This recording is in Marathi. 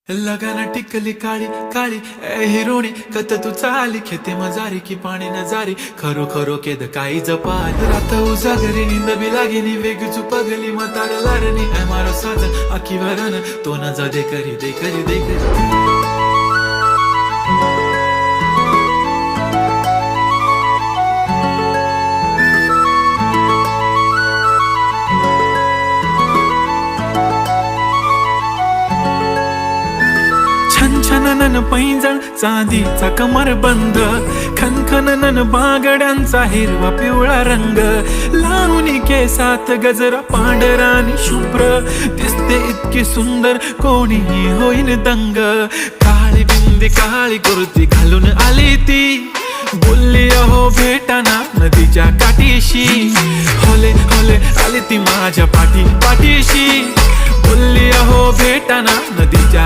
लगाना टिकली काळी काळी ए हिरोणी कत तू चाली खेते मजारी की पाणी नजारी खरो खरो केद काही जपाल रात उजागरी निंद बी लागेनी वेग चुपगली मतार लारणी ए मारो साजन आखी वरन तो न जा दे करी दे करी दे करी छनछननन पैंजण चांदीचा कमर बंद खनखननन बागड्यांचा हिरवा पिवळा रंग लावणी केसात गजरा पांढरा आणि शुभ्र दिसते इतकी सुंदर कोणीही होईन दंग काळी बिंदी काळी कुर्ती घालून आली ती बोलली अहो भेटाना नदीच्या काठीशी होले होले आली ती माझ्या पाठीशी बोलली अहो भेटाना नदीच्या